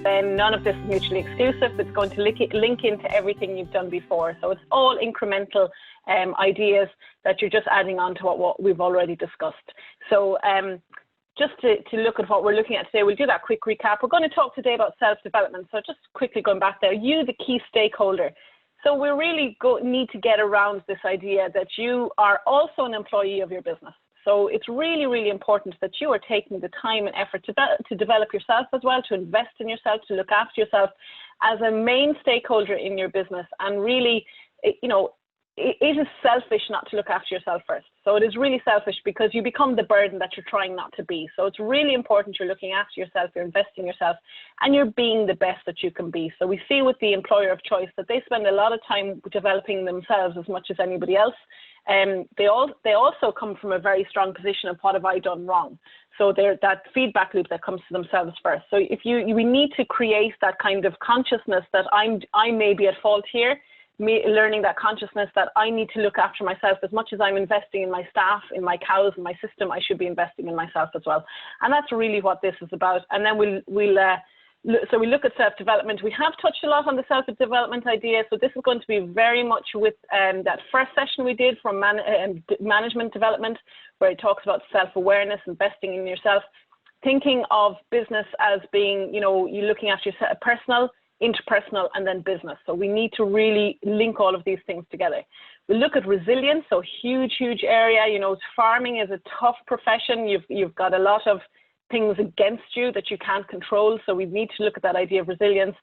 then none of this is mutually exclusive. It's going to link into everything you've done before. So it's all incremental ideas that you're just adding on to what we've already discussed. So just to look at what we're looking at today, we'll do that quick recap. We're going to talk today about self-development. So just quickly going back there, you, the key stakeholder. So we really need to get around this idea that you are also an employee of your business. So it's really, really important that you are taking the time and effort to develop yourself as well, to invest in yourself, to look after yourself as a main stakeholder in your business. And really, you know, it is selfish not to look after yourself first. So it is really selfish because you become the burden that you're trying not to be. So it's really important you're looking after yourself, you're investing in yourself, and you're being the best that you can be. So we see with the employer of choice that they spend a lot of time developing themselves as much as anybody else. They also come from a very strong position of what have I done wrong. So they're that feedback loop that comes to themselves first. So if we need to create that kind of consciousness that I may be at fault here, learning that consciousness that I need to look after myself as much as I'm investing in my staff, in my cows, in my system, I should be investing in myself as well. And that's really what this is about. And then so we look at self-development. We have touched a lot on the self-development idea. So this is going to be very much with that first session we did from management development, where it talks about self-awareness, investing in yourself, thinking of business as being, you know, you're looking after yourself, personal, interpersonal, and then business. So we need to really link all of these things together. We look at resilience, so huge area. You know, farming is a tough profession. You've got a lot of things against you that you can't control. So we need to look at that idea of resilience.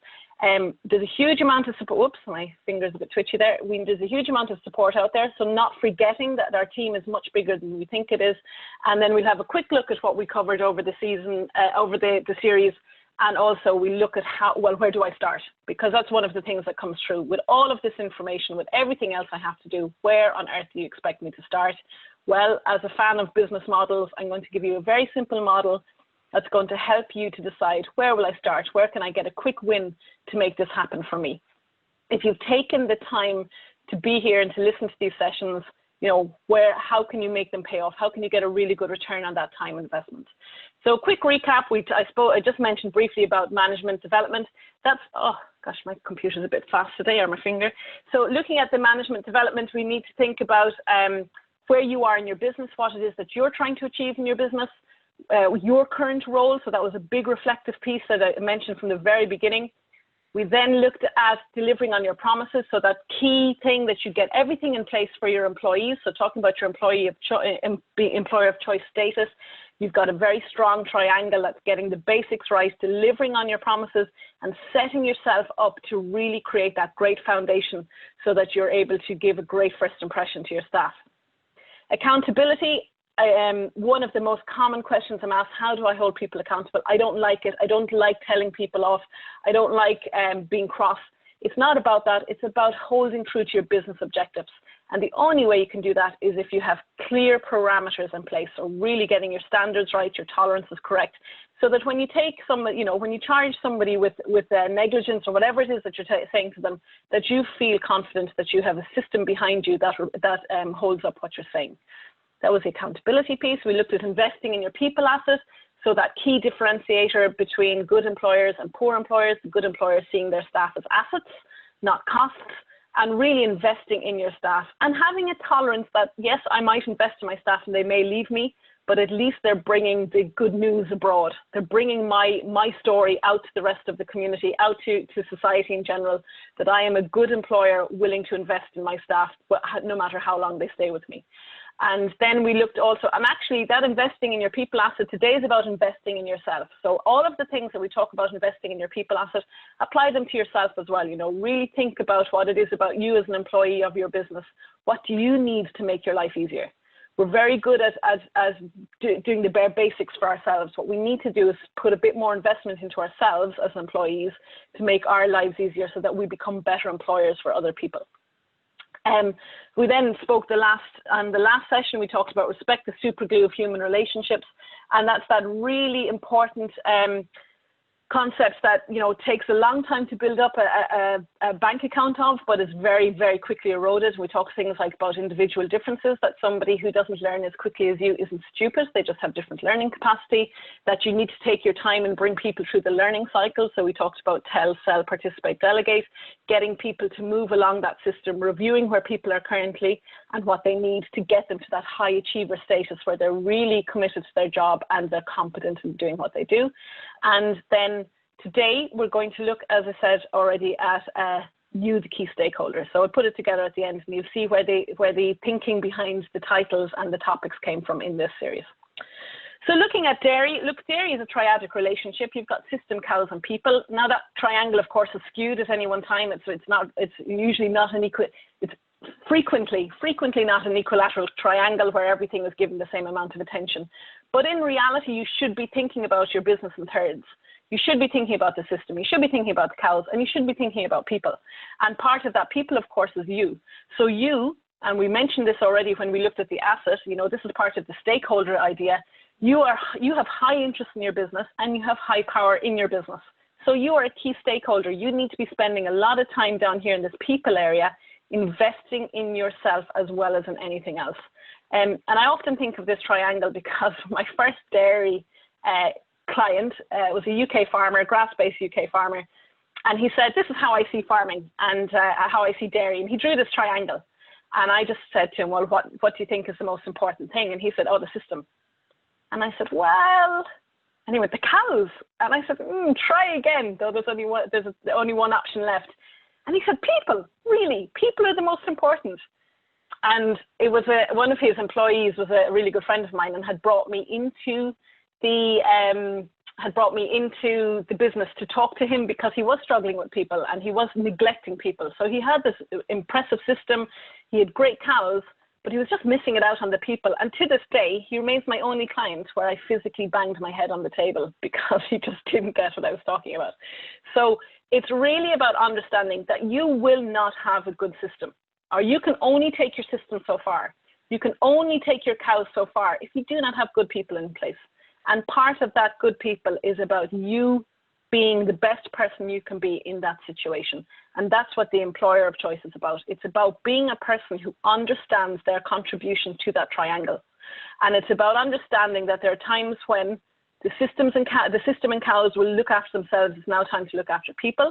There's a huge amount of support. Whoops, my finger's a bit twitchy there. There's a huge amount of support out there. So not forgetting that our team is much bigger than we think it is. And then we'll have a quick look at what we covered over the season, over the series. And also we look at where do I start? Because that's one of the things that comes through. With all of this information, with everything else I have to do, where on earth do you expect me to start? Well, as a fan of business models, I'm going to give you a very simple model that's going to help you to decide, where will I start? Where can I get a quick win to make this happen for me? If you've taken the time to be here and to listen to these sessions, you know, how can you make them pay off? How can you get a really good return on that time investment? So quick recap, I just mentioned briefly about management development. That's, oh gosh, my computer's a bit fast today, or my finger. So looking at the management development, we need to think about where you are in your business, what it is that you're trying to achieve in your business, your current role. So that was a big reflective piece that I mentioned from the very beginning. We then looked at delivering on your promises. So that key thing that you get everything in place for your employees. So talking about your employer of choice status, you've got a very strong triangle that's getting the basics right, delivering on your promises, and setting yourself up to really create that great foundation so that you're able to give a great first impression to your staff. Accountability. One of the most common questions I'm asked, how do I hold people accountable? I don't like it. I don't like telling people off. I don't like being cross. It's not about that. It's about holding true to your business objectives. And the only way you can do that is if you have clear parameters in place. So really getting your standards right, your tolerances correct, so that when you take somebody, you know, when you charge somebody with negligence or whatever it is that you're saying to them, that you feel confident that you have a system behind you that holds up what you're saying. That was the accountability piece. We looked at investing in your people asset. So that key differentiator between good employers and poor employers, the good employers seeing their staff as assets, not costs, and really investing in your staff and having a tolerance that, yes, I might invest in my staff and they may leave me, but at least they're bringing the good news abroad. They're bringing my story out to the rest of the community, out to society in general, that I am a good employer willing to invest in my staff, no matter how long they stay with me. And then we looked also, and actually that investing in your people asset today is about investing in yourself. So all of the things that we talk about investing in your people asset, apply them to yourself as well. You know, really think about what it is about you as an employee of your business. What do you need to make your life easier? We're very good at doing the bare basics for ourselves. What we need to do is put a bit more investment into ourselves as employees to make our lives easier so that we become better employers for other people. We then spoke the last session, we talked about respect, the super glue of human relationships, and that's that really important concepts that, you know, takes a long time to build up a bank account of, but is very, very quickly eroded. We talk things like about individual differences, that somebody who doesn't learn as quickly as you isn't stupid, they just have different learning capacity, that you need to take your time and bring people through the learning cycle. So we talked about tell, sell, participate, delegate, getting people to move along that system, reviewing where people are currently and what they need to get them to that high achiever status where they're really committed to their job and they're competent in doing what they do. And then today we're going to look, as I said already, at you, the key stakeholder. So I put it together at the end, and you'll see where the thinking behind the titles and the topics came from in this series. So looking at dairy, look, dairy is a triadic relationship. You've got system, cows, and people. Now that triangle, of course, is skewed at any one time. It's usually not an equal. It's frequently not an equilateral triangle where everything is given the same amount of attention. But in reality, you should be thinking about your business in thirds. You should be thinking about the system. You should be thinking about the cows, and you should be thinking about people. And part of that people, of course, is you. So you, and we mentioned this already when we looked at the asset. You know, this is part of the stakeholder idea. You have high interest in your business, and you have high power in your business. So you are a key stakeholder. You need to be spending a lot of time down here in this people area, investing in yourself as well as in anything else. And I often think of this triangle because my first dairy client was a UK farmer, grass-based UK farmer, and he said, this is how I see farming and how I see dairy, and he drew this triangle. And I just said to him, well, what do you think is the most important thing? And he said, oh, the system. And I said, well, and he went, the cows. And I said, try again, though there's only one option left. And he said, people, really, people are the most important. And it was one of his employees was a really good friend of mine and had brought me into the business to talk to him because he was struggling with people and he was neglecting people. So he had this impressive system. He had great cows, but he was just missing it out on the people. And to this day, he remains my only client where I physically banged my head on the table because he just didn't get what I was talking about. So it's really about understanding that you will not have a good system, or you can only take your system so far. You can only take your cows so far if you do not have good people in place. And part of that good people is about you being the best person you can be in that situation. And that's what the employer of choice is about. It's about being a person who understands their contribution to that triangle. And it's about understanding that there are times when the system and cows will look after themselves. It's now time to look after people.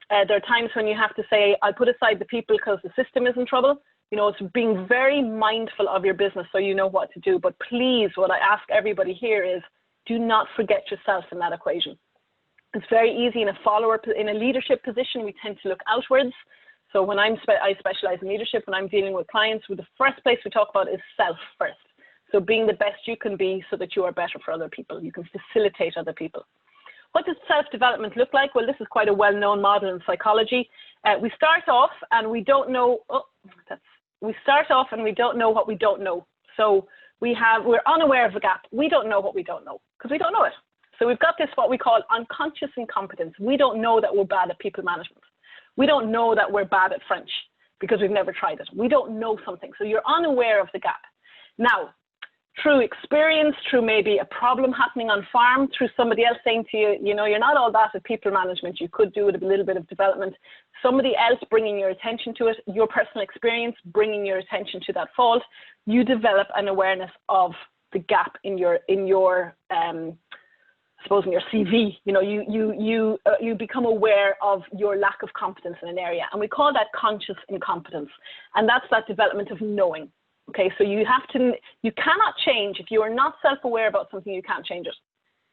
There are times when you have to say, I'll put aside the people because the system is in trouble. You know, it's being very mindful of your business so you know what to do. But please, what I ask everybody here is, do not forget yourself in that equation. It's very easy in a leadership position, we tend to look outwards. So when I specialize in leadership, when I'm dealing with clients, the first place we talk about is self first. So being the best you can be so that you are better for other people. You can facilitate other people. What does self-development look like? Well, this is quite a well-known model in psychology. We start off and we don't know, we start off and we don't know what we don't know. So we're unaware of a gap. We don't know what we don't know because we don't know it. So we've got this, what we call unconscious incompetence. We don't know that we're bad at people management. We don't know that we're bad at French because we've never tried it. We don't know something. So you're unaware of the gap. Now, through experience, through maybe a problem happening on farm, through somebody else saying to you, you know, you're not all that at people management, you could do with a little bit of development, somebody else bringing your attention to it, your personal experience bringing your attention to that fault, you develop an awareness of the gap in your suppose in your CV. You know, you become aware of your lack of competence in an area, and we call that conscious incompetence, and that's that development of knowing. Okay, so you cannot change if you are not self-aware about something. You can't change it.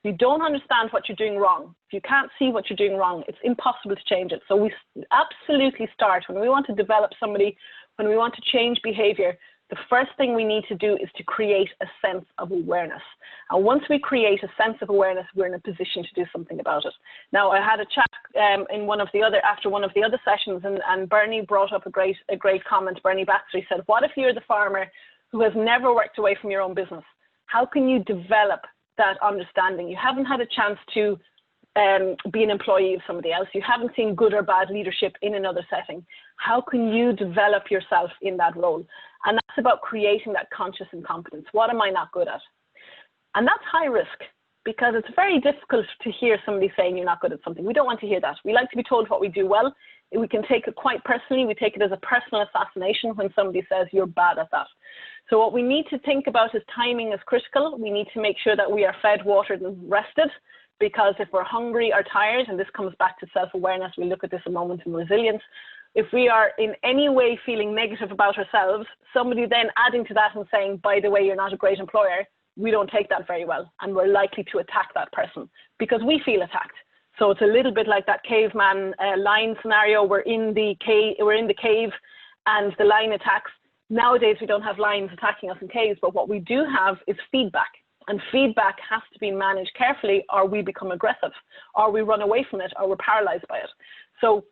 If you don't understand what you're doing wrong, if you can't see what you're doing wrong, it's impossible to change it. So we absolutely start when we want to develop somebody, when we want to change behavior. The first thing we need to do is to create a sense of awareness. And once we create a sense of awareness, we're in a position to do something about it. Now, I had a chat after one of the other sessions, and Bernie brought up a great comment. Bernie Baxter said, what if you're the farmer who has never worked away from your own business? How can you develop that understanding? You haven't had a chance to be an employee of somebody else. You haven't seen good or bad leadership in another setting. How can you develop yourself in that role? And that's about creating that conscious incompetence. What am I not good at? And that's high risk. because it's very difficult to hear somebody saying you're not good at something. We don't want to hear that. We like to be told what we do well. We can take it quite personally. We take it as a personal assassination when somebody says you're bad at that. So what we need to think about is timing is critical. We need to make sure that we are fed, watered, and rested, because if we're hungry or tired, and this comes back to self-awareness, we look at this a moment in resilience. If we are in any way feeling negative about ourselves, somebody then adding to that and saying, by the way, you're not a great employer, we don't take that very well, and we're likely to attack that person because we feel attacked. So it's a little bit like that caveman lion scenario. We're in the cave and the lion attacks. Nowadays, we don't have lions attacking us in caves, but what we do have is feedback. And feedback has to be managed carefully, or we become aggressive, or we run away from it, or we're paralyzed by it. So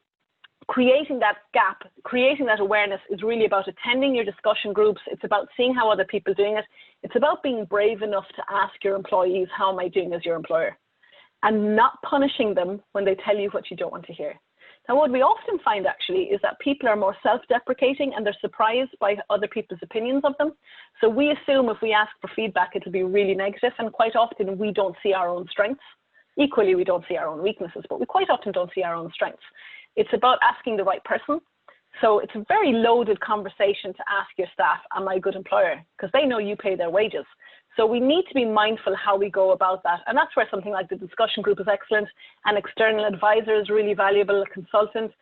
creating that gap, creating that awareness is really about attending your discussion groups. It's about seeing how other people are doing it. It's about being brave enough to ask your employees, how am I doing as your employer? And not punishing them when they tell you what you don't want to hear. Now, what we often find actually is that people are more self-deprecating and they're surprised by other people's opinions of them. So we assume if we ask for feedback, it'll be really negative, and quite often we don't see our own strengths. Equally, we don't see our own weaknesses, but we quite often don't see our own strengths. It's about asking the right person. So it's a very loaded conversation to ask your staff, am I a good employer? Because they know you pay their wages. So we need to be mindful how we go about that. And that's where something like the discussion group is excellent. An external advisor is really valuable, a consultant,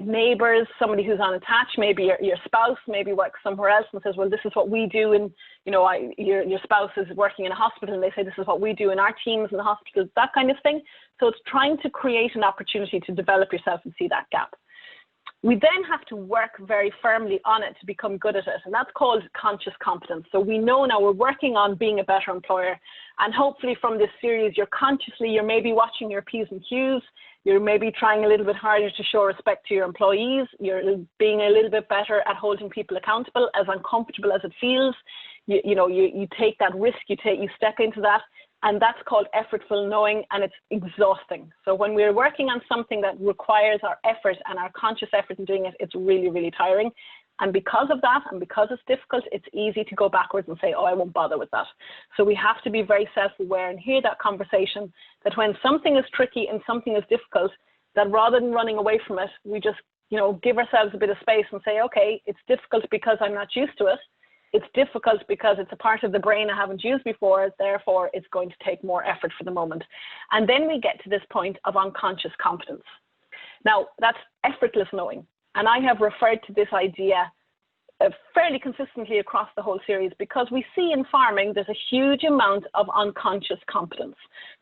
neighbors, somebody who's unattached, maybe your spouse, maybe works somewhere else and says, well, this is what we do. And, you know, your spouse is working in a hospital and they say, this is what we do in our teams in the hospital, that kind of thing. So it's trying to create an opportunity to develop yourself and see that gap. We then have to work very firmly on it to become good at it, and that's called conscious competence. So we know now we're working on being a better employer, and hopefully from this series, you're maybe watching your P's and Q's, you're maybe trying a little bit harder to show respect to your employees, you're being a little bit better at holding people accountable, as uncomfortable as it feels. You take that risk, you step into that. And that's called effortful knowing, and it's exhausting. So when we're working on something that requires our effort and our conscious effort in doing it, it's really, really tiring. And because of that, and because it's difficult, it's easy to go backwards and say, oh, I won't bother with that. So we have to be very self-aware and hear that conversation, that when something is tricky and something is difficult, that rather than running away from it, we just, give ourselves a bit of space and say, okay, it's difficult because I'm not used to it. It's difficult because it's a part of the brain I haven't used before, therefore it's going to take more effort for the moment. And then we get to this point of unconscious competence. Now, that's effortless knowing. And I have referred to this idea fairly consistently across the whole series, because we see in farming, there's a huge amount of unconscious competence.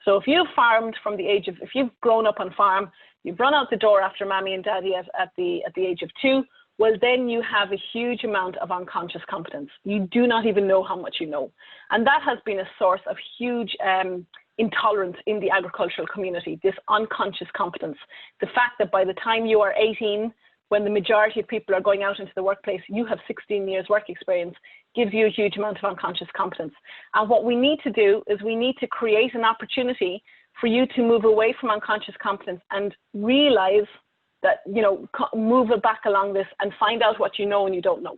So if you've farmed if you've grown up on farm, you've run out the door after mommy and daddy at the age of 2, well, then you have a huge amount of unconscious competence. You do not even know how much you know. And that has been a source of huge intolerance in the agricultural community, this unconscious competence. The fact that by the time you are 18, when the majority of people are going out into the workplace, you have 16 years work experience, gives you a huge amount of unconscious competence. And what we need to do is we need to create an opportunity for you to move away from unconscious competence and realize that, move it back along this and find out what you know and you don't know.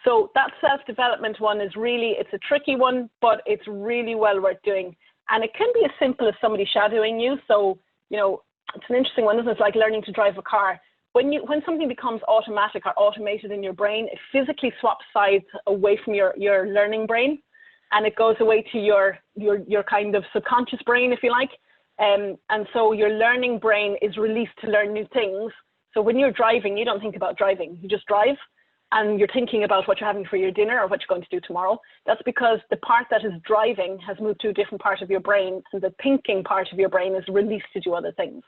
So that self-development one is really, it's a tricky one, but it's really well worth doing. And it can be as simple as somebody shadowing you. So, it's an interesting one, isn't it? It's like learning to drive a car. When something becomes automatic or automated in your brain, it physically swaps sides away from your learning brain, and it goes away to your kind of subconscious brain, if you like. And so your learning brain is released to learn new things. So when you're driving, you don't think about driving, you just drive, and you're thinking about what you're having for your dinner or what you're going to do tomorrow. That's because the part that is driving has moved to a different part of your brain, and the thinking part of your brain is released to do other things.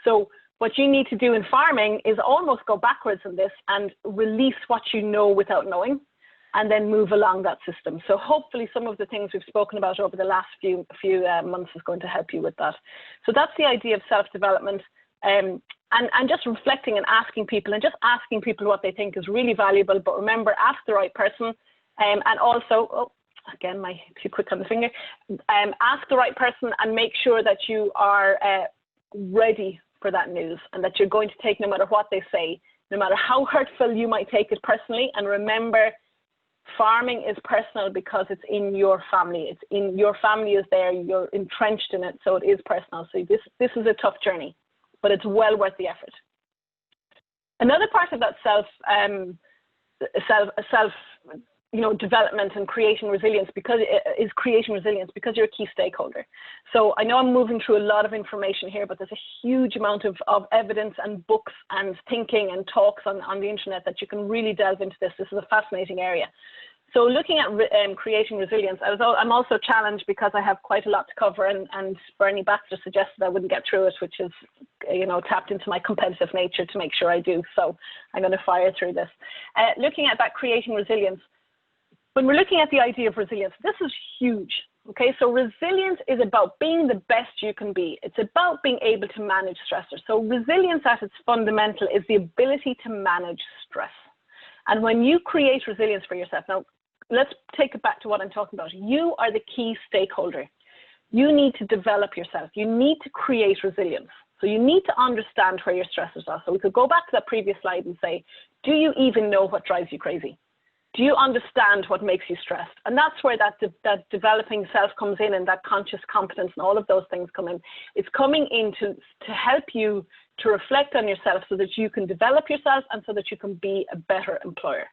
So what you need to do in farming is almost go backwards in this and release what you know without knowing, and then move along that system. So hopefully some of the things we've spoken about over the last few months is going to help you with that. So that's the idea of self-development, and just reflecting and asking people what they think is really valuable. But remember, ask the right person, and also, again, too quick on the finger, ask the right person and make sure that you are ready for that news, and that you're going to take no matter what they say, no matter how hurtful you might take it personally. And remember, Farming is personal because it's in your family. It's in your family is there. You're entrenched in it, so it is personal. So this is a tough journey, but it's well worth the effort. Another part of that self development and creating resilience because you're a key stakeholder. So I know I'm moving through a lot of information here, but there's a huge amount of evidence and books and thinking and talks on the internet that you can really delve into this. This is a fascinating area. So looking at creating resilience, I'm also challenged because I have quite a lot to cover, and Bernie Baxter suggested I wouldn't get through it, which is, tapped into my competitive nature to make sure I do. So I'm going to fire through this. Looking at that creating resilience, when we're looking at the idea of resilience, this is huge. Okay, so resilience is about being the best you can be. It's about being able to manage stressors. So resilience at its fundamental is the ability to manage stress. And when you create resilience for yourself, now let's take it back to what I'm talking about. You are the key stakeholder. You need to develop yourself. You need to create resilience. So you need to understand where your stressors are. So we could go back to that previous slide and say, do you even know what drives you crazy? Do you understand what makes you stressed? And that's where that developing self comes in, and that conscious competence and all of those things come in. It's coming in to help you to reflect on yourself so that you can develop yourself and so that you can be a better employer.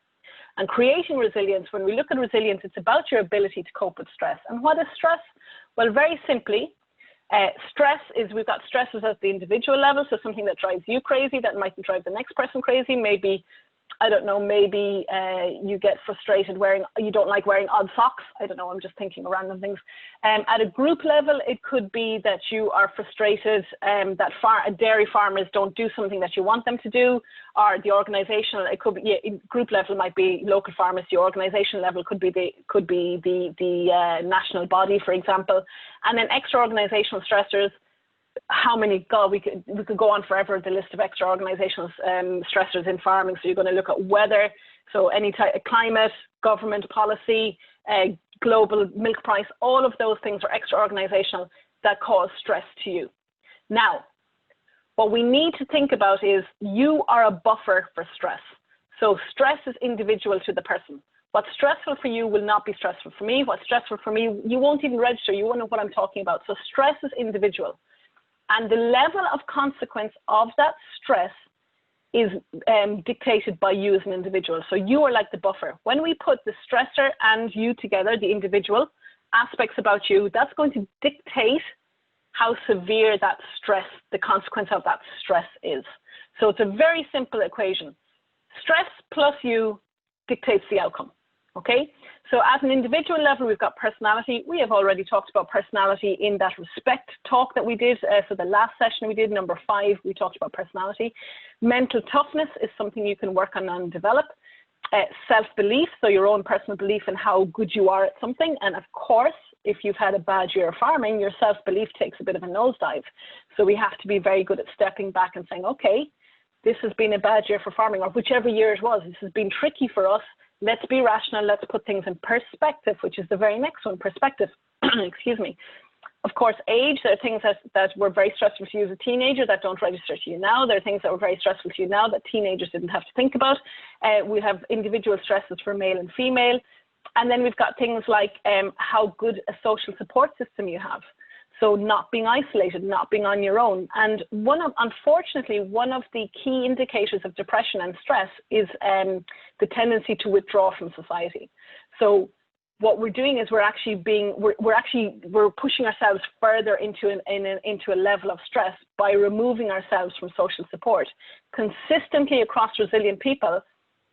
And creating resilience, when we look at resilience, it's about your ability to cope with stress. And what is stress? Well, very simply, stress is, we've got stresses at the individual level. So something that drives you crazy, that mightn't drive the next person crazy. Maybe, I don't know, maybe you get frustrated you don't like wearing odd socks. I don't know, I'm just thinking of random things. At a group level, it could be that you are frustrated that dairy farmers don't do something that you want them to do, or the organizational, it could be, group level might be local farmers, the organization level could be the national body, for example. And then extra organizational stressors, how many, God, we could go on forever, the list of extra organizational stressors in farming. So you're going to look at weather, so any type of climate, government policy, global milk price, all of those things are extra organizational that cause stress to you. Now, what we need to think about is you are a buffer for stress. So stress is individual to the person. What's stressful for you will not be stressful for me. What's stressful for me, you won't even register. You won't know what I'm talking about. So stress is individual. And the level of consequence of that stress is dictated by you as an individual. So you are like the buffer. When we put the stressor and you together, the individual aspects about you, that's going to dictate how severe that stress, the consequence of that stress is. So it's a very simple equation. Stress plus you dictates the outcome. Okay, so at an individual level, we've got personality. We have already talked about personality in that respect talk that we did. So the last session we did, number 5, we talked about personality. Mental toughness is something you can work on and develop. Self-belief, so your own personal belief in how good you are at something. And of course, if you've had a bad year of farming, your self-belief takes a bit of a nosedive. So we have to be very good at stepping back and saying, okay, this has been a bad year for farming, or whichever year it was, this has been tricky for us. Let's be rational, let's put things in perspective, which is the very next one, perspective, excuse me. Of course, age, there are things that were very stressful to you as a teenager that don't register to you now. There are things that were very stressful to you now that teenagers didn't have to think about. We have individual stresses for male and female. And then we've got things like how good a social support system you have. So not being isolated, not being on your own. And unfortunately, one of the key indicators of depression and stress is the tendency to withdraw from society. So what we're doing is we're pushing ourselves further into a level of stress by removing ourselves from social support. Consistently across resilient people,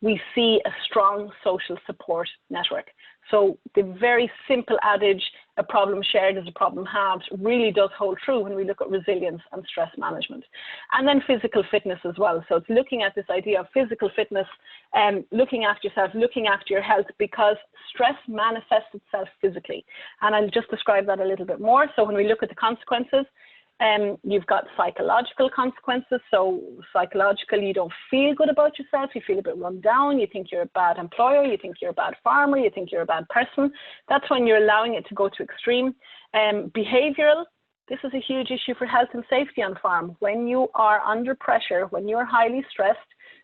we see a strong social support network. So the very simple adage, a problem shared is a problem halved, really does hold true when we look at resilience and stress management. And then physical fitness as well. So it's looking at this idea of physical fitness, looking after yourself, looking after your health, because stress manifests itself physically. And I'll just describe that a little bit more. So when we look at the consequences, you've got psychological consequences. So psychological, you don't feel good about yourself. You feel a bit run down. You think you're a bad employer. You think you're a bad farmer. You think you're a bad person. That's when you're allowing it to go to extreme. Behavioral, this is a huge issue for health and safety on farm. When you are under pressure, when you're highly stressed,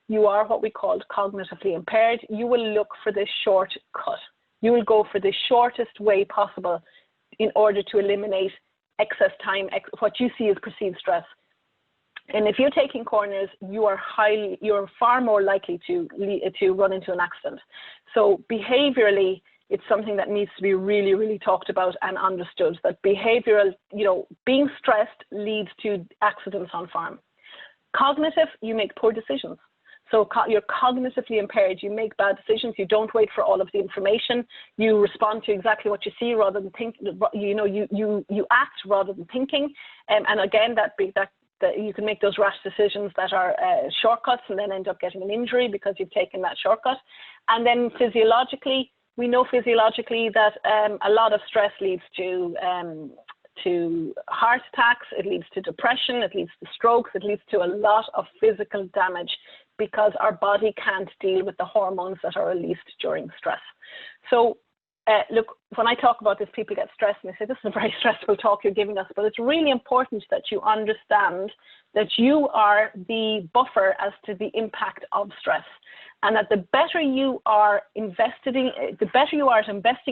you are what we call cognitively impaired, you will look for the shortcut. You will go for the shortest way possible in order to eliminate excess time, what you see as perceived stress. And if you're taking corners, you're far more likely to run into an accident. So behaviorally, it's something that needs to be really, really talked about and understood, that behavioral, being stressed leads to accidents on farm. Cognitive, you make poor decisions. So you're cognitively impaired, you make bad decisions, you don't wait for all of the information, you respond to exactly what you see rather than think, you act rather than thinking. And again, that you can make those rash decisions that are shortcuts and then end up getting an injury because you've taken that shortcut. And then physiologically, we know physiologically that a lot of stress leads to heart attacks, it leads to depression, it leads to strokes, it leads to a lot of physical damage because our body can't deal with the hormones that are released during stress. So look, when I talk about this, people get stressed and they say, this is a very stressful talk you're giving us, but it's really important that you understand that you are the buffer as to the impact of stress. And that the better you are at investing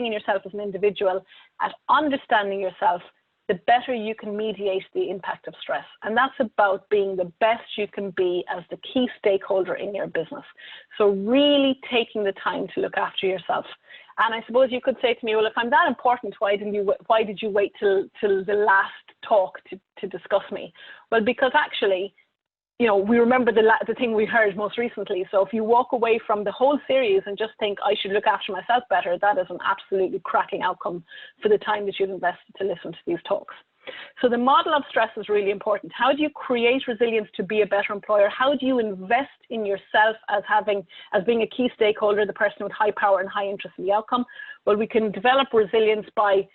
in yourself as an individual, at understanding yourself, the better you can mediate the impact of stress. And that's about being the best you can be as the key stakeholder in your business. So really taking the time to look after yourself. And I suppose you could say to me, well, if I'm that important, why did you wait till the last talk to discuss me? Well, because actually, we remember the thing we heard most recently. So if you walk away from the whole series and just think, I should look after myself better, that is an absolutely cracking outcome for the time that you've invested to listen to these talks. So the model of stress is really important. How do you create resilience to be a better employer? How do you invest in yourself as being a key stakeholder, the person with high power and high interest in the outcome? Well, we can develop resilience by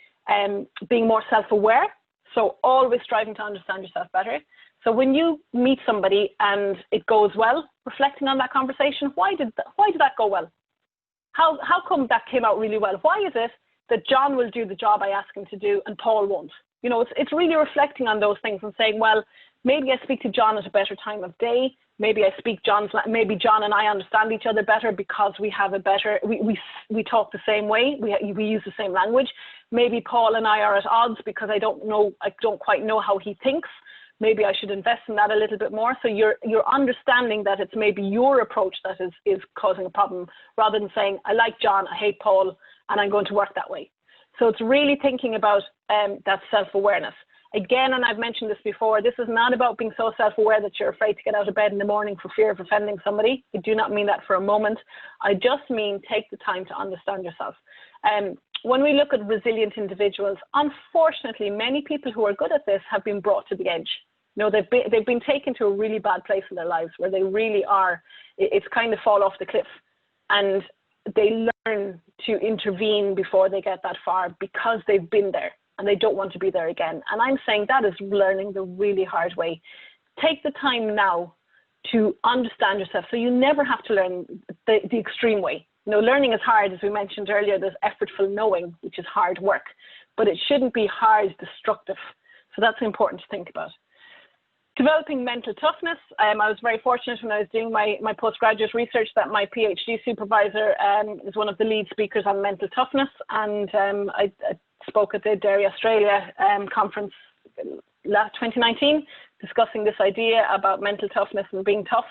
being more self-aware. So always striving to understand yourself better. So when you meet somebody and it goes well, reflecting on that conversation, why did that go well? How come that came out really well? Why is it that John will do the job I ask him to do and Paul won't? It's really reflecting on those things and saying, well, maybe I speak to John at a better time of day. Maybe maybe John and I understand each other better because we have we talk the same way. We use the same language. Maybe Paul and I are at odds because I don't quite know how he thinks. Maybe I should invest in that a little bit more. So you're understanding that it's maybe your approach that is causing a problem, rather than saying, I like John, I hate Paul, and I'm going to work that way. So it's really thinking about that self-awareness. Again, and I've mentioned this before, this is not about being so self-aware that you're afraid to get out of bed in the morning for fear of offending somebody. I do not mean that for a moment. I just mean take the time to understand yourself. When we look at resilient individuals, unfortunately, many people who are good at this have been brought to the edge. They've been taken to a really bad place in their lives where they really are, it's kind of fall off the cliff. And they learn to intervene before they get that far because they've been there and they don't want to be there again. And I'm saying that is learning the really hard way. Take the time now to understand yourself so you never have to learn the extreme way. Learning is hard, as we mentioned earlier. There's effortful knowing, which is hard work, but it shouldn't be hard, destructive. So that's important to think about. Developing mental toughness. I was very fortunate when I was doing my postgraduate research that my PhD supervisor is one of the lead speakers on mental toughness. And I spoke at the Dairy Australia conference 2019, discussing this idea about mental toughness and being tough.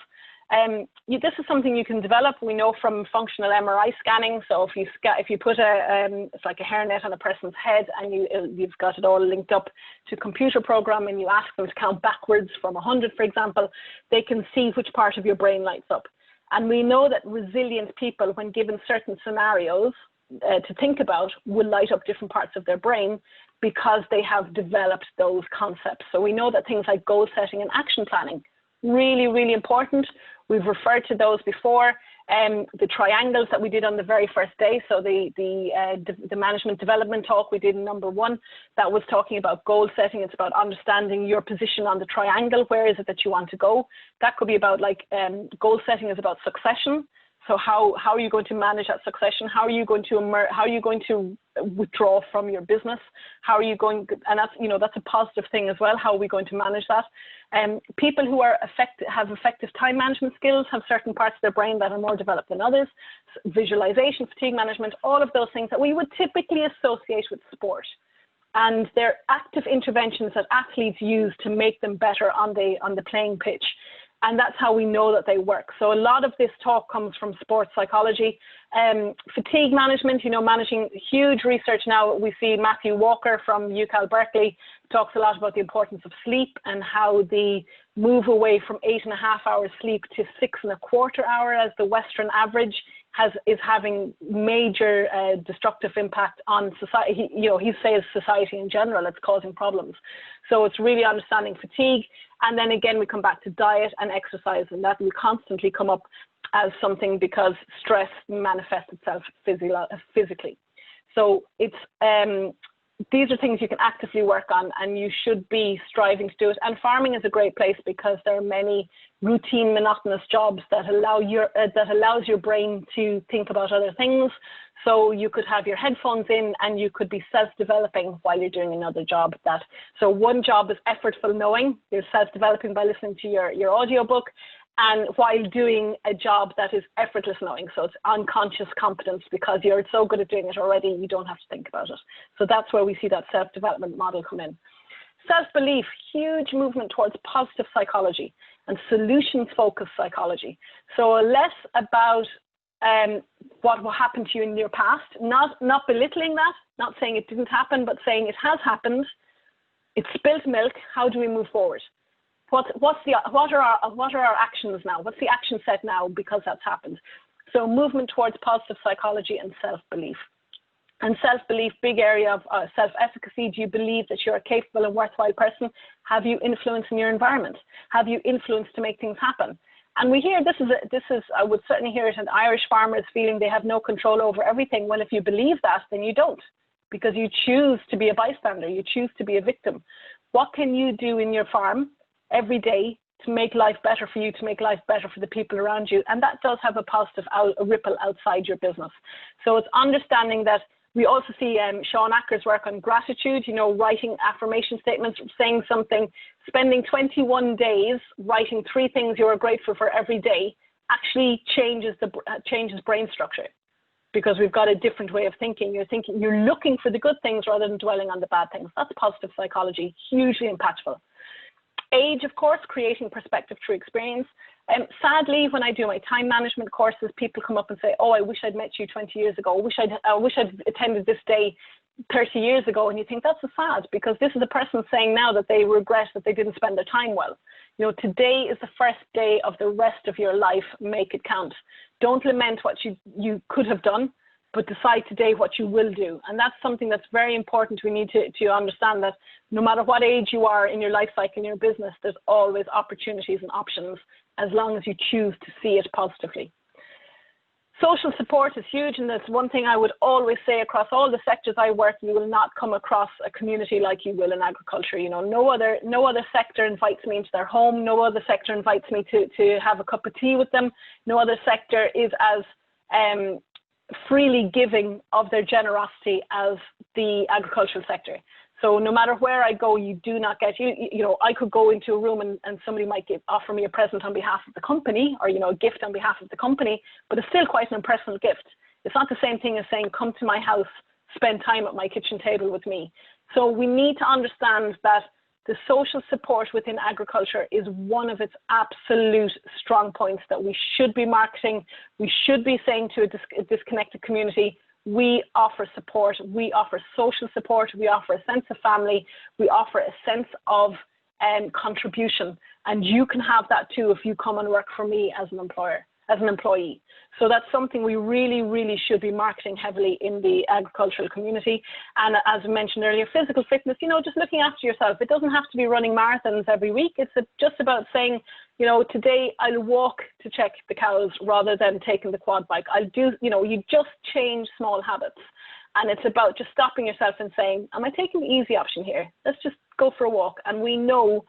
This is something you can develop. We know from functional MRI scanning. So if you put it's like a hairnet on a person's head and you've got it all linked up to a computer program and you ask them to count backwards from 100, for example, they can see which part of your brain lights up. And we know that resilient people, when given certain scenarios to think about, will light up different parts of their brain because they have developed those concepts. So we know that things like goal setting and action planning, really, really important. We've referred to those before. The triangles that we did on the very first day. So the management development talk we did in number 1, that was talking about goal setting. It's about understanding your position on the triangle. Where is it that you want to go? That could be about goal setting is about succession. So how are you going to manage that succession? How are you going to how are you going to withdraw from your business? How are you going, and that's, you know, that's a positive thing as well. How are we going to manage that? People who are have effective time management skills have certain parts of their brain that are more developed than others. Visualization, fatigue management, all of those things that we would typically associate with sport. And they're active interventions that athletes use to make them better on the playing pitch. And that's how we know that they work. So a lot of this talk comes from sports psychology. Fatigue management, you know, managing huge research now. We see Matthew Walker from UCal Berkeley talks a lot about the importance of sleep and how the move away from 8.5 hours sleep to 6.25 hours as the Western average is having major destructive impact on society. He says society in general, it's causing problems. So it's really understanding fatigue. And then again, we come back to diet and exercise, and that will constantly come up as something because stress manifests itself physically. So it's these are things you can actively work on, and you should be striving to do it. And farming is a great place because there are many routine, monotonous jobs that allows your brain to think about other things. So you could have your headphones in and you could be self-developing while you're doing another job. So one job is effortful knowing. You're self-developing by listening to your audiobook, and while doing a job that is effortless knowing. So it's unconscious competence because you're so good at doing it already, you don't have to think about it. So that's where we see that self-development model come in. Self-belief, huge movement towards positive psychology and solutions-focused psychology. So less about what will happen to you in your past, not belittling that, not saying it didn't happen, but saying it has happened, it's spilt milk, how do we move forward? What are our actions now? What's the action set now because that's happened? So movement towards positive psychology and self-belief. And self-belief, big area of self-efficacy. Do you believe that you're a capable and worthwhile person? Have you influence in your environment? Have you influence to make things happen? And we hear this is I would certainly hear it in Irish farmers feeling they have no control over everything. Well, if you believe that, then you don't, because you choose to be a bystander. You choose to be a victim. What can you do in your farm every day to make life better for you, to make life better for the people around you? And that does have a positive ripple outside your business. So it's understanding that. We also see Sean Acker's work on gratitude, you know, writing affirmation statements, saying something, spending 21 days writing 3 things you are grateful for every day actually changes brain structure, because we've got a different way of thinking. You're looking for the good things rather than dwelling on the bad things. That's positive psychology, hugely impactful. Age, of course, creating perspective through experience. Sadly, when I do my time management courses, people come up and say, oh, I wish I'd met you 20 years ago. I wish I'd attended this day 30 years ago. And you think that's sad, because this is a person saying now that they regret that they didn't spend their time well. You know, today is the first day of the rest of your life. Make it count. Don't lament what you could have done, but decide today what you will do. And that's something that's very important. We need to understand that no matter what age you are in your life cycle, in your business, there's always opportunities and options as long as you choose to see it positively. Social support is huge, and that's one thing I would always say across all the sectors I work. You will not come across a community like you will in agriculture. You know, no other sector invites me into their home. No other sector invites me to have a cup of tea with them. No other sector is as freely giving of their generosity as the agricultural sector. So no matter where I go, you do not get, you know, I could go into a room and somebody might offer me a present on behalf of the company, or, you know, a gift on behalf of the company, but it's still quite an impersonal gift. It's not the same thing as saying, come to my house, spend time at my kitchen table with me. So we need to understand that the social support within agriculture is one of its absolute strong points that we should be marketing. We should be saying to a disconnected community, we offer support, we offer social support, we offer a sense of family, we offer a sense of contribution. And you can have that too if you come and work for me as an employee. So that's something we really, really should be marketing heavily in the agricultural community. And as I mentioned earlier, physical fitness, you know, just looking after yourself. It doesn't have to be running marathons every week. It's just about saying, you know, today I'll walk to check the cows rather than taking the quad bike. I'll do, you know, you just change small habits. And it's about just stopping yourself and saying, am I taking the easy option here? Let's just go for a walk. And we know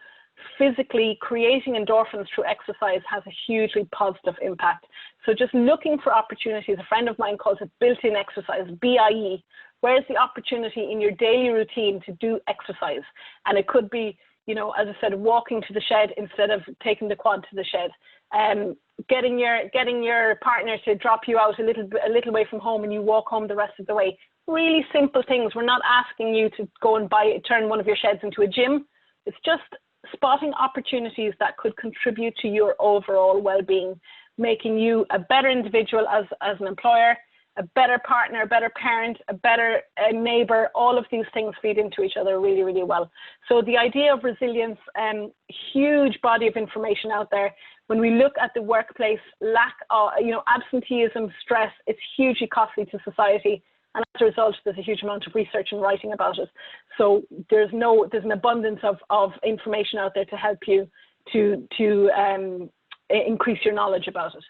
physically, creating endorphins through exercise has a hugely positive impact. So just looking for opportunities, a friend of mine calls it built-in exercise, BIE. Where's the opportunity in your daily routine to do exercise? And it could be, you know, as I said, walking to the shed instead of taking the quad to the shed. Getting your partner to drop you out a little way from home and you walk home the rest of the way. Really simple things. We're not asking you to go and turn one of your sheds into a gym. It's just spotting opportunities that could contribute to your overall well-being, making you a better individual as an employer, a better partner, a better parent, a better neighbor. All of these things feed into each other really, really well. So the idea of resilience, huge body of information out there. When we look at the workplace, lack of, absenteeism, stress, it's hugely costly to society. And as a result, there's a huge amount of research and writing about it. So there's an abundance of information out there to help you to increase your knowledge about it.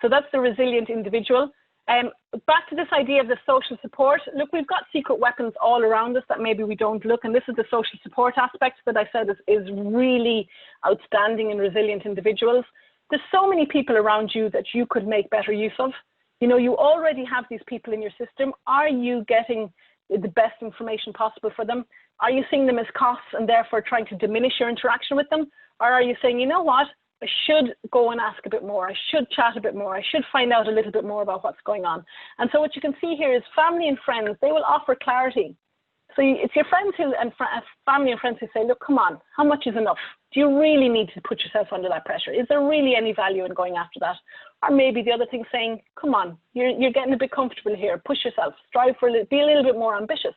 So that's the resilient individual. Back to this idea of the social support. Look, we've got secret weapons all around us that maybe we don't look, and this is the social support aspect that I said is really outstanding in resilient individuals. There's so many people around you that you could make better use of. You know, you already have these people in your system. Are you getting the best information possible for them? Are you seeing them as costs and therefore trying to diminish your interaction with them? Or are you saying, you know what, I should go and ask a bit more. I should chat a bit more. I should find out a little bit more about what's going on. And so what you can see here is family and friends, they will offer clarity. So it's your friends and family and friends who say, look, come on, how much is enough? Do you really need to put yourself under that pressure? Is there really any value in going after that? Or maybe the other thing saying, come on, you're getting a bit comfortable here. Push yourself, strive for be a little bit more ambitious.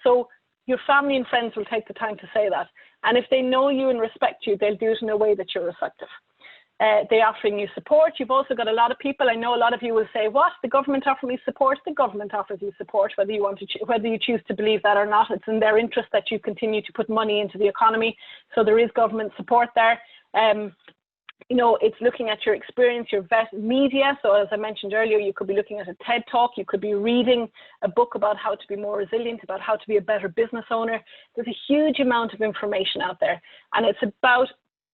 So your family and friends will take the time to say that. And if they know you and respect you, they'll do it in a way that you're receptive. They're offering you support. You've also got a lot of people. I know a lot of you will say, what? The government offers me support? The government offers you support, whether you choose to believe that or not. It's in their interest that you continue to put money into the economy. So there is government support there. It's looking at your experience, your media. So as I mentioned earlier, you could be looking at a TED Talk. You could be reading a book about how to be more resilient, about how to be a better business owner. There's a huge amount of information out there. And it's about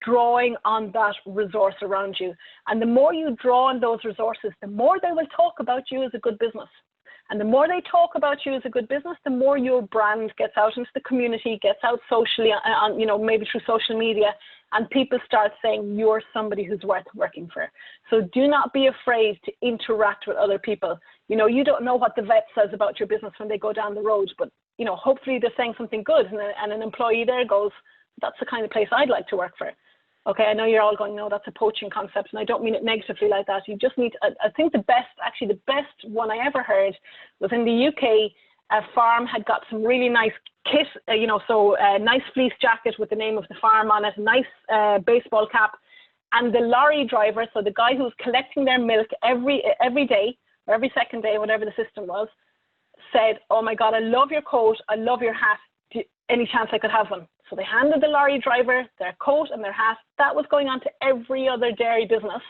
drawing on that resource around you. And the more you draw on those resources, the more they will talk about you as a good business. And the more they talk about you as a good business, the more your brand gets out into the community, gets out socially, maybe through social media, and people start saying you're somebody who's worth working for. So do not be afraid to interact with other people. You know, you don't know what the vet says about your business when they go down the road, but, you know, hopefully they're saying something good, and an employee there goes, that's the kind of place I'd like to work for. Okay, I know you're all going, no, that's a poaching concept, and I don't mean it negatively like that. You just need, I think the best one I ever heard was in the UK. A farm had got some really nice kit, a nice fleece jacket with the name of the farm on it, a nice baseball cap, and the lorry driver, so the guy who's collecting their milk every day, or every second day, whatever the system was, said, oh my God, I love your coat, I love your hat, any chance I could have one? So they handed the lorry driver their coat and their hat. That was going on to every other dairy business.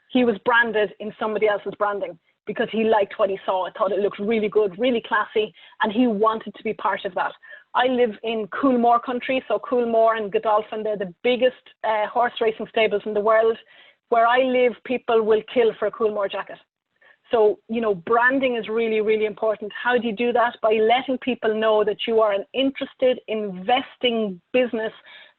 He was branded in somebody else's branding because he liked what he saw. I thought it looked really good, really classy, and he wanted to be part of that. I live in Coolmore country, so Coolmore and Godolphin, they're the biggest horse racing stables in the world. Where I live, people will kill for a Coolmore jacket. So, you know, branding is really, really important. How do you do that? By letting people know that you are an interested, investing business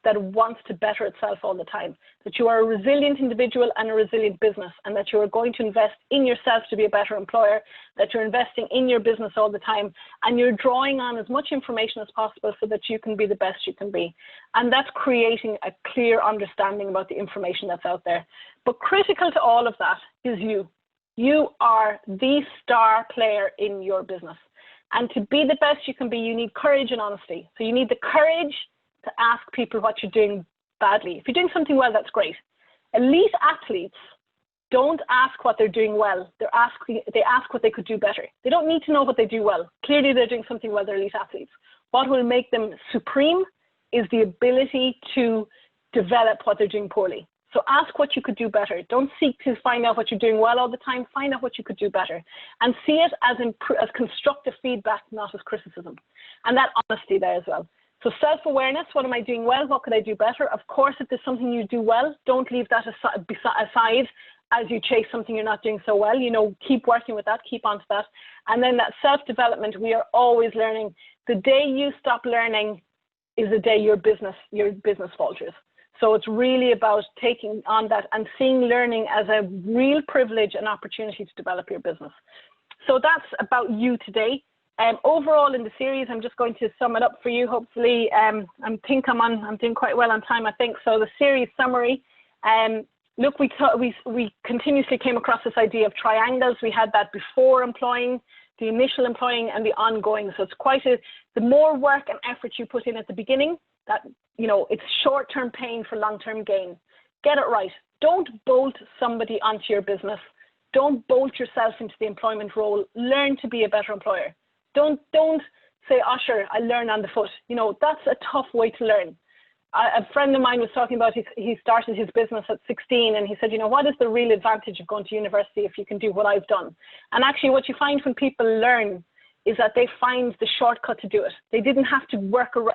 that wants to better itself all the time, that you are a resilient individual and a resilient business, and that you are going to invest in yourself to be a better employer, that you're investing in your business all the time, and you're drawing on as much information as possible so that you can be the best you can be. And that's creating a clear understanding about the information that's out there. But critical to all of that is you. You are the star player in your business. And to be the best you can be, you need courage and honesty. So you need the courage to ask people what you're doing badly. If you're doing something well, that's great. Elite athletes don't ask what they're doing well. They ask what they could do better. They don't need to know what they do well. Clearly, they're doing something well. They're elite athletes. What will make them supreme is the ability to develop what they're doing poorly. So ask what you could do better. Don't seek to find out what you're doing well all the time. Find out what you could do better. And see it as constructive feedback, not as criticism. And that honesty there as well. So self-awareness, what am I doing well? What could I do better? Of course, if there's something you do well, don't leave that aside as you chase something you're not doing so well. You know, keep working with that, keep onto that. And then that self-development, we are always learning. The day you stop learning is the day your business falters. So it's really about taking on that and seeing learning as a real privilege and opportunity to develop your business. So that's about you today. Overall in the series, I'm just going to sum it up for you. Hopefully, I'm doing quite well on time, I think. So the series summary, look, we continuously came across this idea of triangles. We had that before employing, the initial employing, and the ongoing. So it's the more work and effort you put in at the beginning, that, you know, it's short-term pain for long-term gain. Get it right. Don't bolt somebody onto your business. Don't bolt yourself into the employment role. Learn to be a better employer. Don't say, oh, sure, I learn on the foot. You know, that's a tough way to learn. A friend of mine was talking about he started his business at 16, and he said, you know, what is the real advantage of going to university if you can do what I've done? And actually what you find when people learn is that they find the shortcut to do it. They didn't have to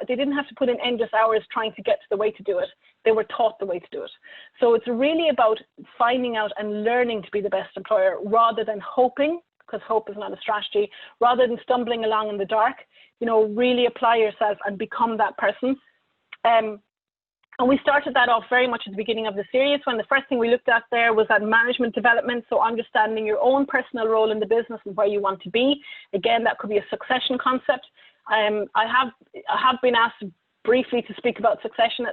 they didn't have to put in endless hours trying to get to the way to do it. They were taught the way to do it. So it's really about finding out and learning to be the best employer rather than hoping, because hope is not a strategy, rather than stumbling along in the dark. You know, really apply yourself and become that person. And we started that off very much at the beginning of the series, when the first thing we looked at there was that management development. So understanding your own personal role in the business and where you want to be. Again, that could be a succession concept. I have been asked briefly to speak about succession.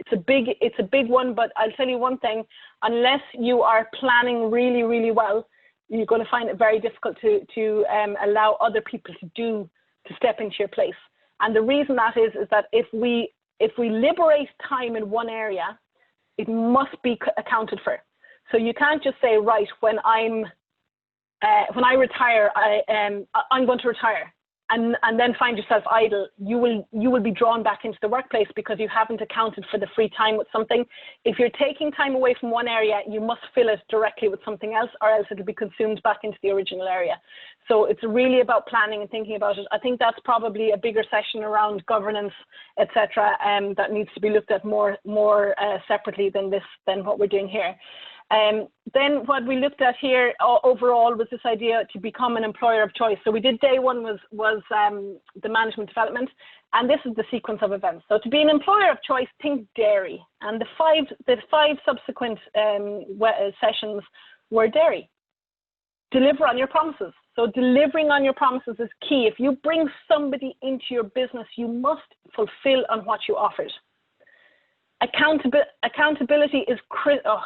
It's a big one, but I'll tell you one thing: unless you are planning really, really well, you're going to find it very difficult to allow other people to step into your place. And the reason that is that if we liberate time in one area, it must be accounted for. So you can't just say, right, when I retire, I'm going to retire, and then find yourself idle. You will be drawn back into the workplace because you haven't accounted for the free time with something. If you're taking time away from one area, you must fill it directly with something else, or else it'll be consumed back into the original area. So it's really about planning and thinking about it. I think that's probably a bigger session around governance, etc., that needs to be looked at more separately than what we're doing here. Then what we looked at here overall was this idea to become an employer of choice. So we did day one was the management development, and this is the sequence of events. So to be an employer of choice, think dairy, and the five subsequent sessions were dairy. Deliver on your promises. So delivering on your promises is key. If you bring somebody into your business, you must fulfill on what you offered. Accountability is critical. Oh,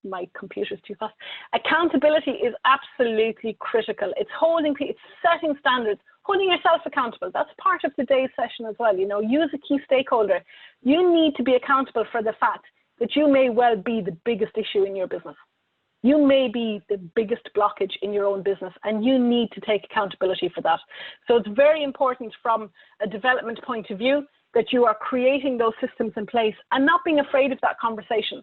my computer's too fast. Accountability is absolutely critical. It's setting standards, holding yourself accountable. That's part of today's session as well. You know, use a key stakeholder. You need to be accountable for the fact that you may well be the biggest issue in your business. You may be the biggest blockage in your own business, and you need to take accountability for that. So it's very important from a development point of view that you are creating those systems in place and not being afraid of that conversation.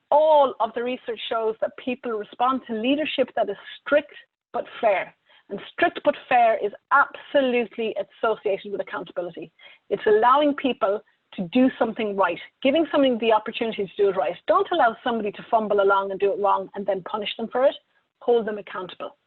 All of the research shows that people respond to leadership that is strict but fair. And strict but fair is absolutely associated with accountability. It's allowing people to do something right, giving somebody the opportunity to do it right. Don't allow somebody to fumble along and do it wrong and then punish them for it. Hold them accountable.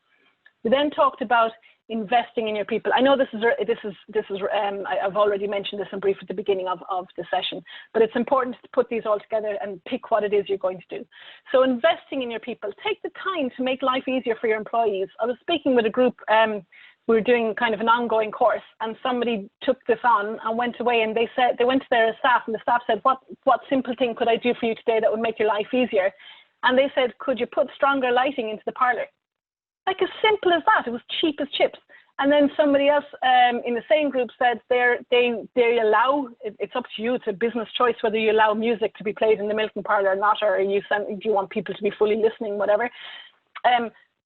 We then talked about investing in your people. I know I've already mentioned this in brief at the beginning of the session, but it's important to put these all together and pick what it is you're going to do. So investing in your people, take the time to make life easier for your employees. I was speaking with a group, we were doing kind of an ongoing course, and somebody took this on and went away, and they went to their staff, and the staff said, what simple thing could I do for you today that would make your life easier? And they said, could you put stronger lighting into the parlor? Like as simple as that. It was cheap as chips. And then somebody else in the same group said they allow, it's up to you, it's a business choice whether you allow music to be played in the milking parlor or not, or do you want people to be fully listening, whatever.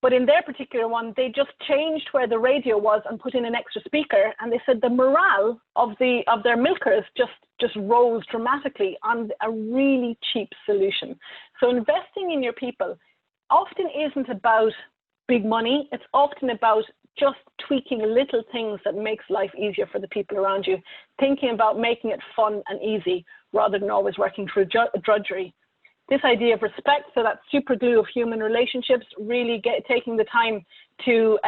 But in their particular one, they just changed where the radio was and put in an extra speaker. And they said the morale of their milkers just rose dramatically on a really cheap solution. So investing in your people often isn't about big money. It's often about just tweaking little things that makes life easier for the people around you, thinking about making it fun and easy rather than always working through drudgery. This idea of respect, so that super glue of human relationships, really taking the time to